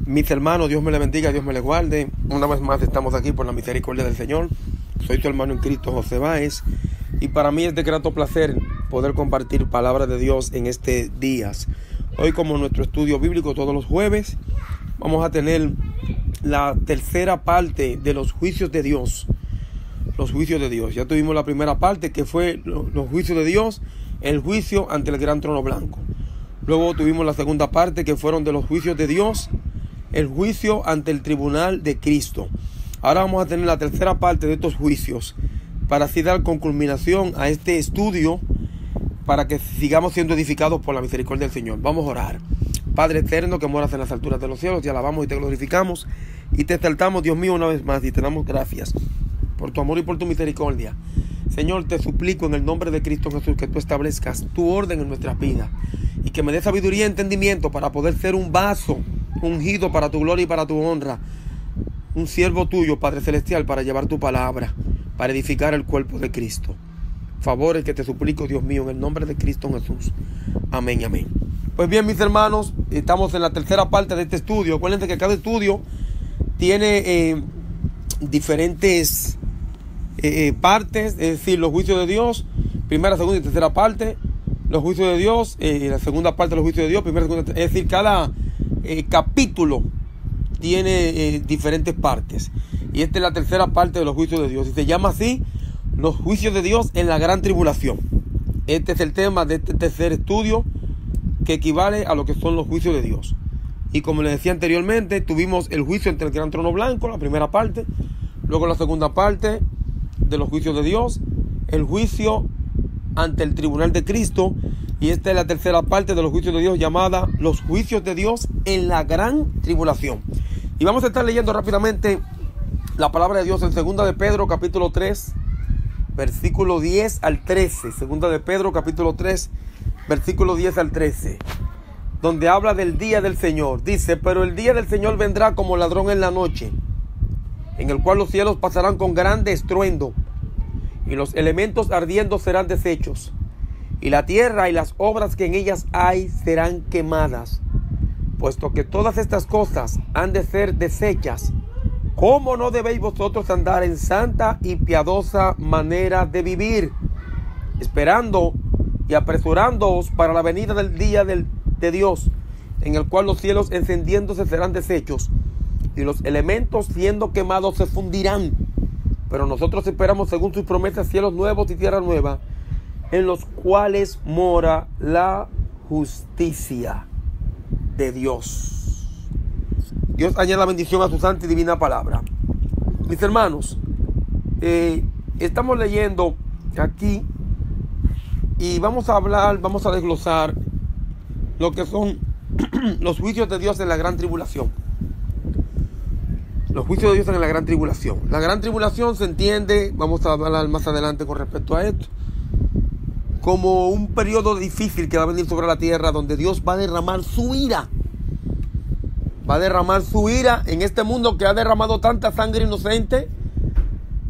Mis hermanos, Dios me les bendiga, Dios me les guarde. Una vez más estamos aquí por la misericordia del Señor. Soy tu hermano en Cristo, José Báez. Y para mí es de grato placer poder compartir palabra de Dios en este día. Hoy, como nuestro estudio bíblico todos los jueves, vamos a tener la tercera parte de los juicios de Dios. Los juicios de Dios. Ya tuvimos la primera parte, que fue los juicios de Dios, el juicio ante el gran trono blanco. Luego tuvimos la segunda parte, que fueron de los juicios de Dios, el juicio ante el tribunal de Cristo. Ahora vamos a tener la tercera parte de estos juicios, para así dar con culminación a este estudio, para que sigamos siendo edificados por la misericordia del Señor. Vamos a orar. Padre eterno, que moras en las alturas de los cielos, te alabamos y te glorificamos y te exaltamos, Dios mío, una vez más, y te damos gracias por tu amor y por tu misericordia. Señor, te suplico en el nombre de Cristo Jesús que tú establezcas tu orden en nuestras vidas y que me des sabiduría y entendimiento para poder ser un vaso ungido para tu gloria y para tu honra, un siervo tuyo, Padre Celestial, para llevar tu palabra, para edificar el cuerpo de Cristo. Favores que te suplico, Dios mío, en el nombre de Cristo Jesús. Amén y amén. Pues bien, mis hermanos, estamos en la tercera parte de este estudio. Acuérdense que cada estudio tiene diferentes partes, es decir, los juicios de Dios, primera, segunda y tercera parte, los juicios de Dios, la segunda parte de los juicios de Dios, primera, segunda, es decir, cada capítulo tiene diferentes partes. Y esta es la tercera parte de los juicios de Dios. Y se llama así, los juicios de Dios en la gran tribulación. Este es el tema de este tercer estudio, que equivale a lo que son los juicios de Dios. Y como les decía anteriormente, tuvimos el juicio ante el gran trono blanco, la primera parte. Luego la segunda parte de los juicios de Dios, el juicio ante el tribunal de Cristo. Y esta es la tercera parte de los juicios de Dios, llamada los juicios de Dios en la gran tribulación. Y vamos a estar leyendo rápidamente la palabra de Dios en 2 de Pedro capítulo 3, versículo 10 al 13. 2 de Pedro capítulo 3, versículo 10 al 13. Donde habla del día del Señor. Dice: pero el día del Señor vendrá como ladrón en la noche, en el cual los cielos pasarán con grande estruendo, y los elementos ardiendo serán deshechos, y la tierra y las obras que en ellas hay serán quemadas. Puesto que todas estas cosas han de ser deshechas, ¿cómo no debéis vosotros andar en santa y piadosa manera de vivir, esperando y apresurándoos para la venida del día de Dios, en el cual los cielos encendiéndose serán deshechos, y los elementos siendo quemados se fundirán? Pero nosotros esperamos, según sus promesas, cielos nuevos y tierra nueva, en los cuales mora la justicia de Dios. Dios añada bendición a su santa y divina palabra. Mis hermanos, estamos leyendo aquí y vamos a desglosar lo que son los juicios de Dios en la gran tribulación. Los juicios de Dios en la gran tribulación. La gran tribulación se entiende, vamos a hablar más adelante con respecto a esto, como un periodo difícil que va a venir sobre la tierra, donde Dios va a derramar su ira. Va a derramar su ira en este mundo que ha derramado tanta sangre inocente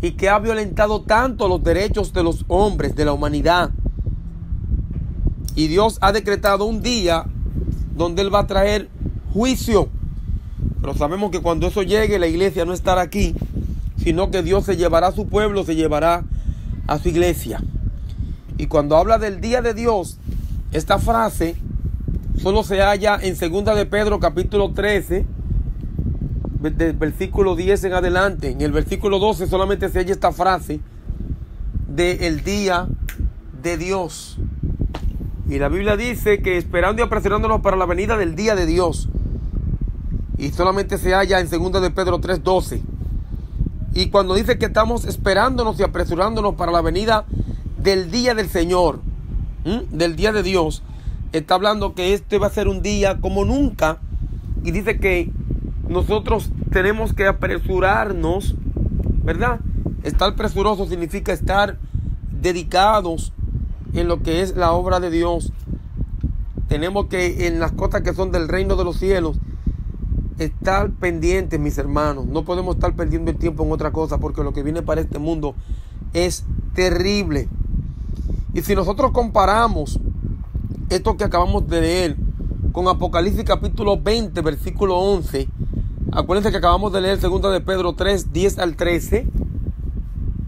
y que ha violentado tanto los derechos de los hombres, de la humanidad. Y Dios ha decretado un día donde Él va a traer juicio. Pero sabemos que cuando eso llegue, la iglesia no estará aquí, sino que Dios se llevará a su pueblo, se llevará a su iglesia. Y cuando habla del día de Dios, esta frase solo se halla en 2 de Pedro capítulo 13, del versículo 10 en adelante. En el versículo 12 solamente se halla esta frase de el día de Dios. Y la Biblia dice que esperando y apresurándonos para la venida del día de Dios. Y solamente se halla en 2 de Pedro 3:12. Y cuando dice que estamos esperándonos y apresurándonos para la venida del día del Señor, del día de Dios, está hablando que este va a ser un día como nunca. Y dice que nosotros tenemos que apresurarnos, ¿verdad? Estar presuroso significa estar dedicados en lo que es la obra de Dios. Tenemos que, en las cosas que son del reino de los cielos, estar pendientes, mis hermanos. No podemos estar perdiendo el tiempo en otra cosa, porque lo que viene para este mundo es terrible. Y si nosotros comparamos esto que acabamos de leer con Apocalipsis capítulo 20, versículo 11, Acuérdense que acabamos de leer 2 de Pedro 3, 10 al 13,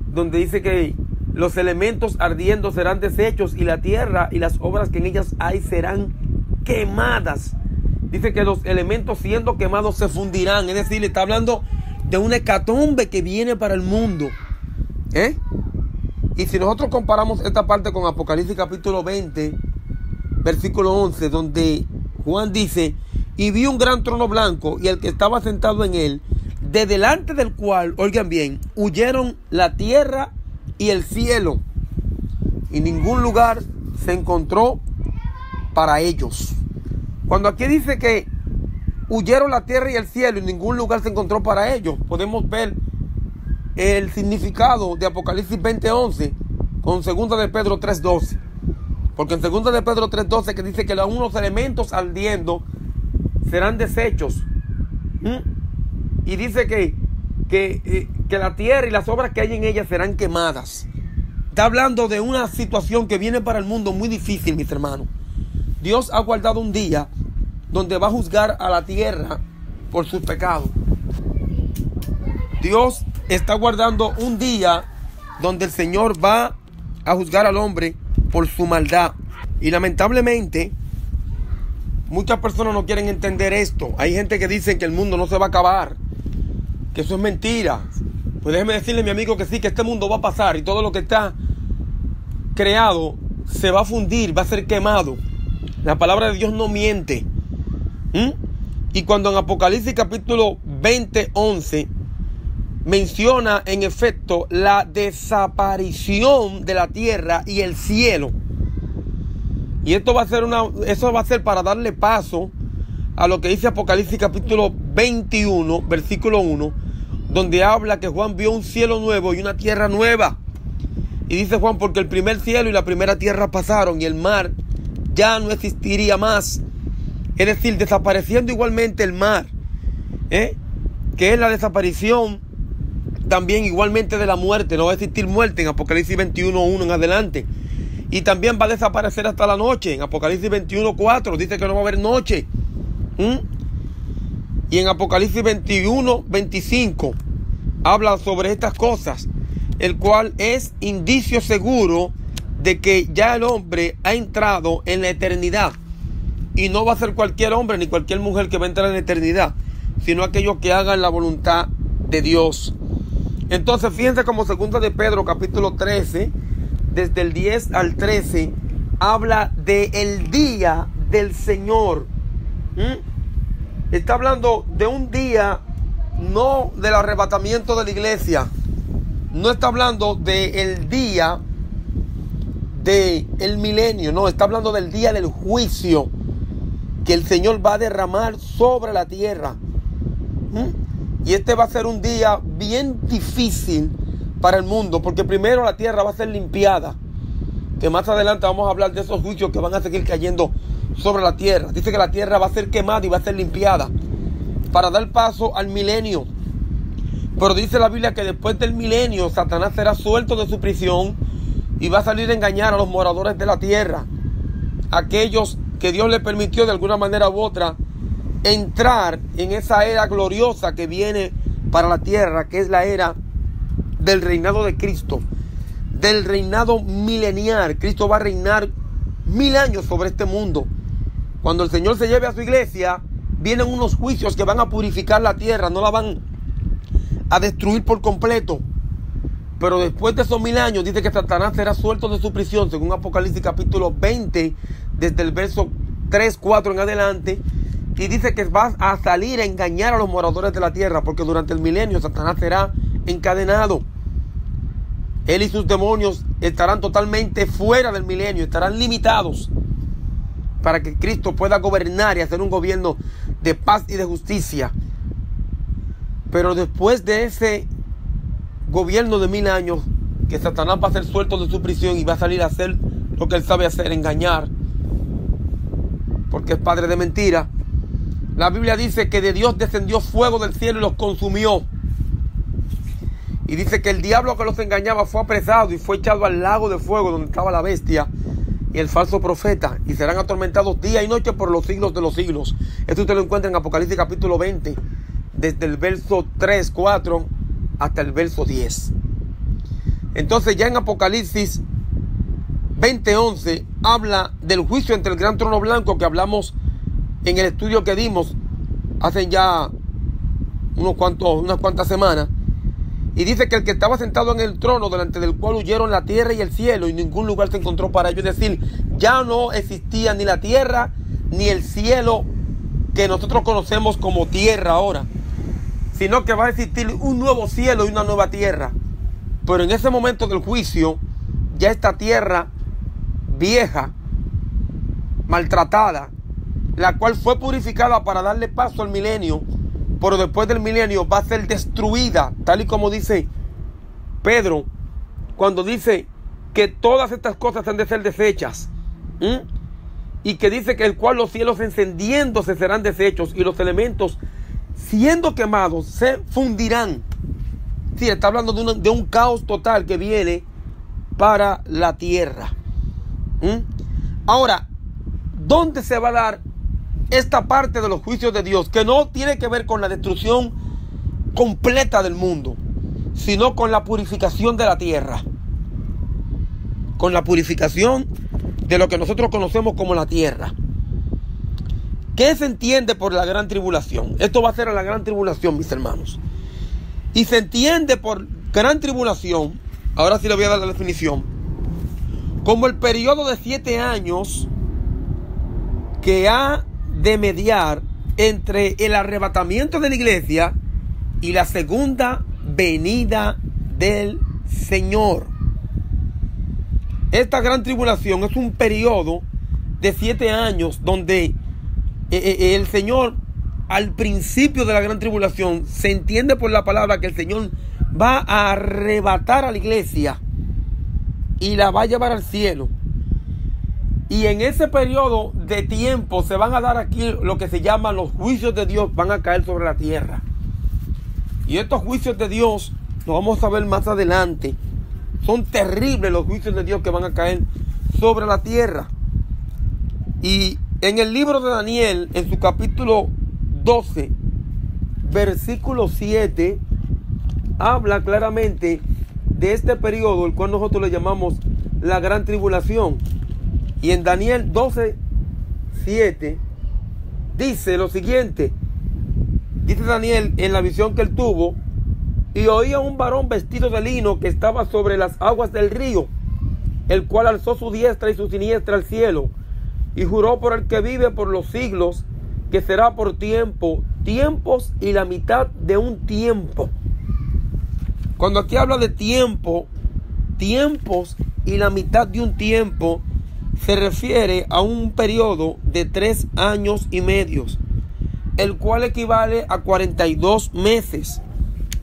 donde dice que los elementos ardiendo serán deshechos y la tierra y las obras que en ellas hay serán quemadas. Dice que los elementos siendo quemados se fundirán. Es decir, le está hablando de una hecatombe que viene para el mundo. Y si nosotros comparamos esta parte con Apocalipsis capítulo 20, versículo 11, donde Juan dice: y vi un gran trono blanco y el que estaba sentado en él, de delante del cual, oigan bien, huyeron la tierra y el cielo, y ningún lugar se encontró para ellos. Cuando aquí dice que huyeron la tierra y el cielo y ningún lugar se encontró para ellos, podemos ver el significado de Apocalipsis 20:11 con 2 de Pedro 3:12. Porque en 2 de Pedro 3:12 que dice que unos elementos ardiendo serán deshechos. Y dice que la tierra y las obras que hay en ella serán quemadas. Está hablando de una situación que viene para el mundo muy difícil, mis hermanos. Dios ha guardado un día donde va a juzgar a la tierra por sus pecados. Dios está guardando un día donde el Señor va a juzgar al hombre por su maldad. Y lamentablemente muchas personas no quieren entender esto. Hay gente que dice que el mundo no se va a acabar, que eso es mentira. Pues déjeme decirle, mi amigo, que sí, que este mundo va a pasar y todo lo que está creado se va a fundir, va a ser quemado. La palabra de Dios no miente. Y cuando en Apocalipsis capítulo 20:11 menciona en efecto la desaparición de la tierra y el cielo. Y esto va a ser eso va a ser para darle paso a lo que dice Apocalipsis capítulo 21, versículo 1, donde habla que Juan vio un cielo nuevo y una tierra nueva. Y dice Juan: porque el primer cielo y la primera tierra pasaron y el mar ya no existiría más. Es decir, desapareciendo igualmente el mar, que es la desaparición también igualmente de la muerte. No va a existir muerte en Apocalipsis 21:1 en adelante. Y también va a desaparecer hasta la noche. En Apocalipsis 21:4 dice que no va a haber noche. Y en Apocalipsis 21:25 habla sobre estas cosas, el cual es indicio seguro de que ya el hombre ha entrado en la eternidad. Y no va a ser cualquier hombre ni cualquier mujer que va a entrar en la eternidad, sino aquellos que hagan la voluntad de Dios. Entonces fíjense como 2 de Pedro capítulo 13, desde el 10 al 13, habla del día del Señor. Está hablando de un día, no del arrebatamiento de la iglesia. No está hablando del día del milenio, no, está hablando del día del juicio que el Señor va a derramar sobre la tierra. Y este va a ser un día bien difícil para el mundo, porque primero la tierra va a ser limpiada, que más adelante vamos a hablar de esos juicios que van a seguir cayendo sobre la tierra. Dice que la tierra va a ser quemada y va a ser limpiada para dar paso al milenio. Pero dice la Biblia que después del milenio Satanás será suelto de su prisión y va a salir a engañar a los moradores de la tierra, aquellos que Dios le permitió de alguna manera u otra entrar en esa era gloriosa que viene para la tierra, que es la era del reinado de Cristo, del reinado milenial. Cristo va a reinar 1000 años sobre este mundo. Cuando el Señor se lleve a su iglesia, vienen unos juicios que van a purificar la tierra, no la van a destruir por completo. Pero después de esos 1000 años dice que Satanás será suelto de su prisión, según Apocalipsis capítulo 20, desde el verso 3, 4 en adelante. Y dice que va a salir a engañar a los moradores de la tierra, porque durante el milenio Satanás será encadenado. Él y sus demonios estarán totalmente fuera del milenio, estarán limitados para que Cristo pueda gobernar y hacer un gobierno de paz y de justicia. Pero después de ese gobierno de 1000 años, que Satanás va a ser suelto de su prisión y va a salir a hacer lo que él sabe hacer, engañar, porque es padre de mentira. La Biblia dice que de Dios descendió fuego del cielo y los consumió. Y dice que el diablo que los engañaba fue apresado y fue echado al lago de fuego donde estaba la bestia y el falso profeta, y serán atormentados día y noche por los siglos de los siglos. Esto usted lo encuentra en Apocalipsis capítulo 20, desde el verso 3, 4 hasta el verso 10. Entonces ya en Apocalipsis 20:11 habla del juicio entre el gran trono blanco que hablamos en el estudio que dimos hace ya unas cuantas semanas. Y dice que el que estaba sentado en el trono, delante del cual huyeron la tierra y el cielo, y ningún lugar se encontró para ellos. Es decir, ya no existía ni la tierra ni el cielo que nosotros conocemos como tierra ahora, sino que va a existir un nuevo cielo y una nueva tierra. Pero en ese momento del juicio, ya esta tierra vieja, maltratada, la cual fue purificada para darle paso al milenio, pero después del milenio va a ser destruida, tal y como dice Pedro, cuando dice que todas estas cosas han de ser deshechas. Y que dice que el cual los cielos encendiéndose serán deshechos y los elementos siendo quemados se fundirán. Sí, está hablando de un caos total que viene para la tierra. Ahora, ¿dónde se va a dar esta parte de los juicios de Dios? Que no tiene que ver con la destrucción completa del mundo, sino con la purificación de la tierra. Con la purificación de lo que nosotros conocemos como la tierra. ¿Qué se entiende por la gran tribulación? Esto va a ser a la gran tribulación, mis hermanos. Y se entiende por gran tribulación, ahora sí le voy a dar la definición, como el periodo de 7 años que ha de mediar entre el arrebatamiento de la iglesia y la segunda venida del Señor. Esta gran tribulación es un periodo de 7 años donde el Señor, al principio de la gran tribulación, se entiende por la palabra que el Señor va a arrebatar a la iglesia y la va a llevar al cielo. Y en ese periodo de tiempo se van a dar aquí lo que se llaman los juicios de Dios, van a caer sobre la tierra. Y estos juicios de Dios, lo vamos a ver más adelante, son terribles los juicios de Dios que van a caer sobre la tierra. Y en el libro de Daniel, en su capítulo 12, versículo 7, habla claramente de este periodo, el cual nosotros le llamamos la gran tribulación. Y en Daniel 12, 7, dice lo siguiente. Dice Daniel en la visión que él tuvo: y oía un varón vestido de lino que estaba sobre las aguas del río, el cual alzó su diestra y su siniestra al cielo, y juró por el que vive por los siglos, que será por tiempos y la mitad de un tiempo. Cuando aquí habla de tiempos y la mitad de un tiempo, se refiere a un periodo de 3 años y medio, el cual equivale a 42 meses.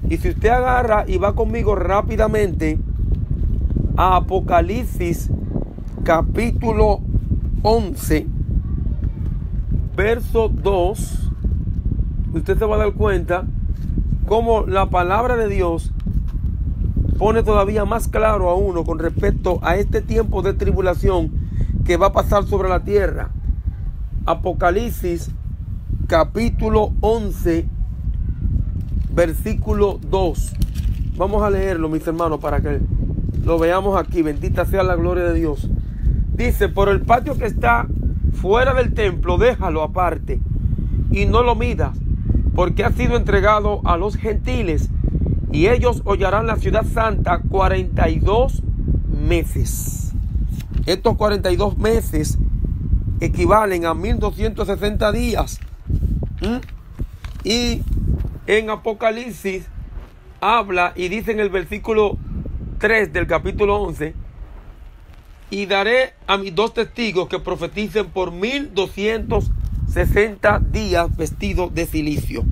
Y si usted agarra y va conmigo rápidamente a Apocalipsis capítulo 11, verso 2, usted se va a dar cuenta cómo la palabra de Dios pone todavía más claro a uno con respecto a este tiempo de tribulación que va a pasar sobre la tierra. Apocalipsis capítulo 11, versículo 2. Vamos a leerlo, mis hermanos, para que lo veamos aquí. Bendita sea la gloria de Dios. Dice: por el patio que está fuera del templo, déjalo aparte y no lo midas, porque ha sido entregado a los gentiles, y ellos hollarán la ciudad santa 42 meses. Estos 42 meses equivalen a 1260 días. Y en Apocalipsis habla y dice en el versículo 3 del capítulo 11: y daré a mis 2 testigos que profeticen por 1260 días vestidos de cilicio.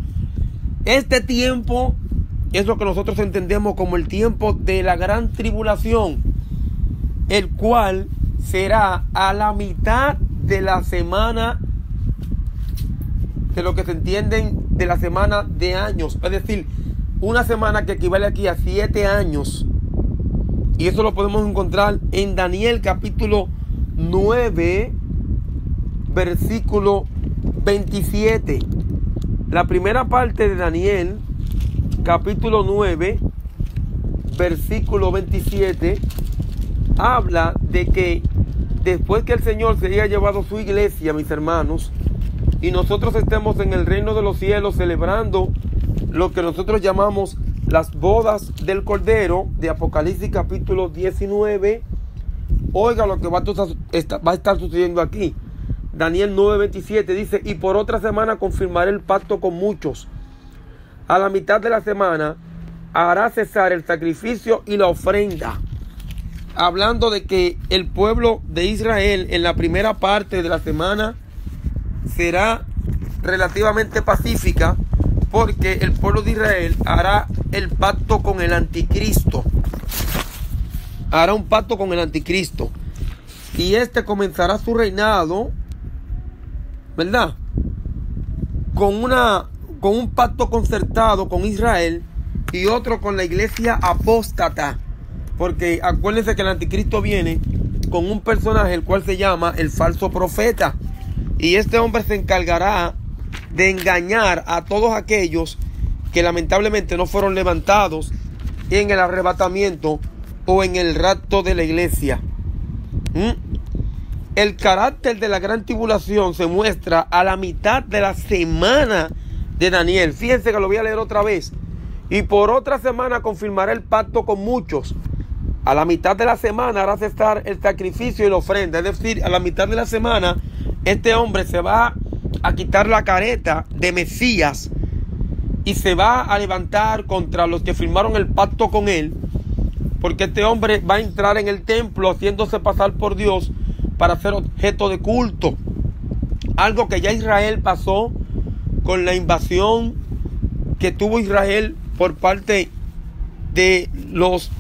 Este tiempo es lo que nosotros entendemos como el tiempo de la gran tribulación, el cual será a la mitad de la semana, de lo que se entienden de la semana de años, es decir, una semana que equivale aquí a 7 años. Y eso lo podemos encontrar en Daniel capítulo 9, versículo 27. La primera parte de Daniel, capítulo 9, versículo 27, habla de que después que el Señor se haya llevado su iglesia, mis hermanos, y nosotros estemos en el reino de los cielos celebrando lo que nosotros llamamos las bodas del Cordero, de Apocalipsis capítulo 19, oiga lo que va a estar sucediendo aquí. Daniel 9:27 dice: y por otra semana confirmaré el pacto con muchos. A la mitad de la semana hará cesar el sacrificio y la ofrenda. Hablando de que el pueblo de Israel en la primera parte de la semana será relativamente pacífica, porque el pueblo de Israel hará el pacto con el anticristo. Hará un pacto con el anticristo. Y este comenzará su reinado, ¿verdad? Con un pacto concertado con Israel y otro con la iglesia apóstata. Porque acuérdense que el anticristo viene con un personaje el cual se llama el falso profeta. Y este hombre se encargará de engañar a todos aquellos que lamentablemente no fueron levantados en el arrebatamiento o en el rapto de la iglesia. El carácter de la gran tribulación se muestra a la mitad de la semana de Daniel. Fíjense que lo voy a leer otra vez. Y por otra semana confirmará el pacto con muchos. A la mitad de la semana hará cesar el sacrificio y la ofrenda. Es decir, a la mitad de la semana este hombre se va a quitar la careta de Mesías y se va a levantar contra los que firmaron el pacto con él, porque este hombre va a entrar en el templo haciéndose pasar por Dios para ser objeto de culto. Algo que ya Israel pasó con la invasión que tuvo Israel por parte de los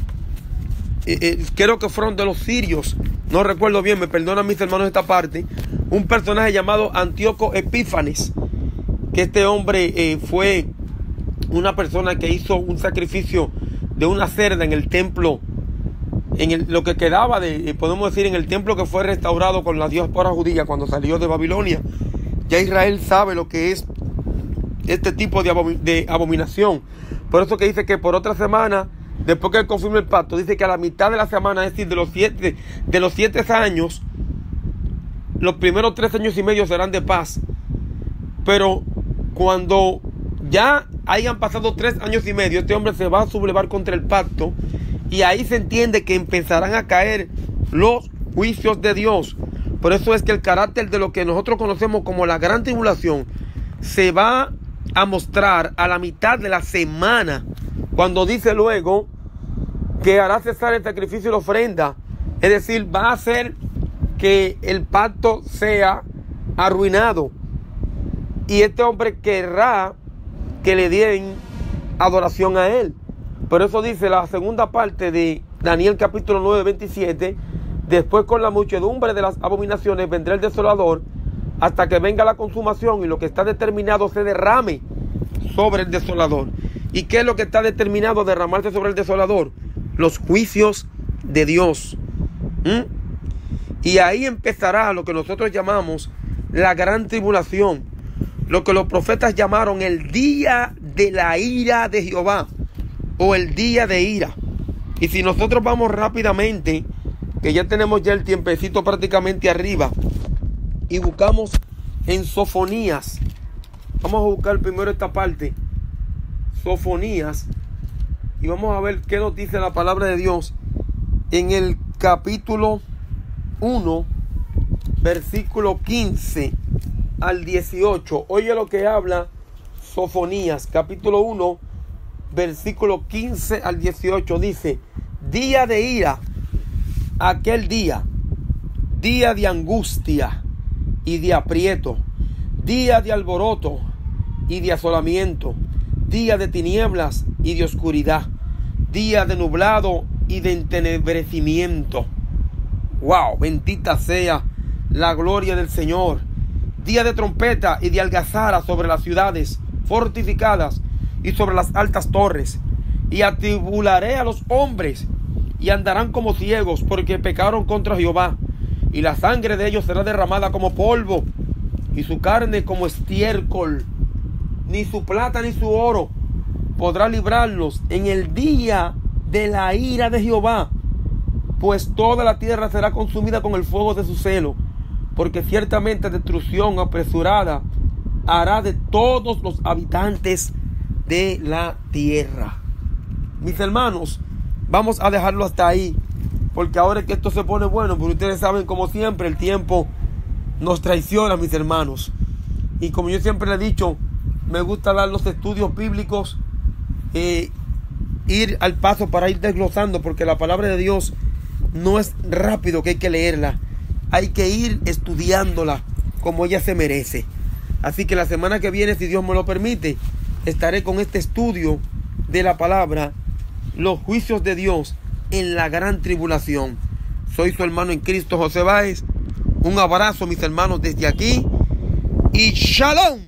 creo que fueron de los sirios, no recuerdo bien, me perdonan mis hermanos esta parte. Un personaje llamado Antíoco Epífanes, que este hombre fue una persona que hizo un sacrificio de una cerda en el templo, lo que quedaba podemos decir, en el templo que fue restaurado con la diáspora judía cuando salió de Babilonia. Ya Israel sabe lo que es este tipo de abominación. Por eso que dice que por otra semana, después que él confirme el pacto, dice que a la mitad de la semana, es decir, de los 7 años, los primeros 3 años y medio serán de paz. Pero cuando ya hayan pasado 3 años y medio, este hombre se va a sublevar contra el pacto. Y ahí se entiende que empezarán a caer los juicios de Dios. Por eso es que el carácter de lo que nosotros conocemos como la gran tribulación se va a mostrar a la mitad de la semana, cuando dice luego que hará cesar el sacrificio y la ofrenda. Es decir, va a hacer que el pacto sea arruinado. Y este hombre querrá que le den adoración a él. Por eso dice la segunda parte de Daniel capítulo 9, 27. Después, con la muchedumbre de las abominaciones vendrá el desolador, hasta que venga la consumación y lo que está determinado se derrame sobre el desolador. ¿Y qué es lo que está determinado a derramarse sobre el desolador? Los juicios de Dios. Y ahí empezará lo que nosotros llamamos la gran tribulación, lo que los profetas llamaron el día de la ira de Jehová, o el día de ira. Y si nosotros vamos rápidamente, que ya tenemos ya el tiempecito prácticamente arriba, y buscamos en Sofonías, vamos a buscar primero esta parte, Sofonías, y vamos a ver qué nos dice la palabra de Dios en el capítulo 1, versículo 15 al 18. Oye lo que habla Sofonías, capítulo 1, versículo 15 al 18. Dice: día de ira, aquel día, día de angustia y de aprieto, día de alboroto y de asolamiento, día de tinieblas y de oscuridad, día de nublado y de entenebrecimiento. Wow, bendita sea la gloria del Señor. Día de trompeta y de algazara sobre las ciudades fortificadas y sobre las altas torres. Y atribularé a los hombres, y andarán como ciegos, porque pecaron contra Jehová. Y la sangre de ellos será derramada como polvo, y su carne como estiércol. ni su plata ni su oro podrá librarlos en el día de la ira de Jehová, pues toda la tierra será consumida con el fuego de su celo, porque ciertamente destrucción apresurada hará de todos los habitantes de la tierra. Mis hermanos, vamos a dejarlo hasta ahí, porque ahora es que esto se pone bueno, pero ustedes saben, como siempre, el tiempo nos traiciona, mis hermanos. Y como yo siempre le he dicho, me gusta dar los estudios bíblicos, ir al paso para ir desglosando, porque la palabra de Dios no es rápido que hay que leerla, hay que ir estudiándola como ella se merece. Así que la semana que viene, si Dios me lo permite, estaré con este estudio de la palabra, los juicios de Dios en la gran tribulación. Soy su hermano en Cristo, José Báez. Un abrazo, mis hermanos, desde aquí, y Shalom.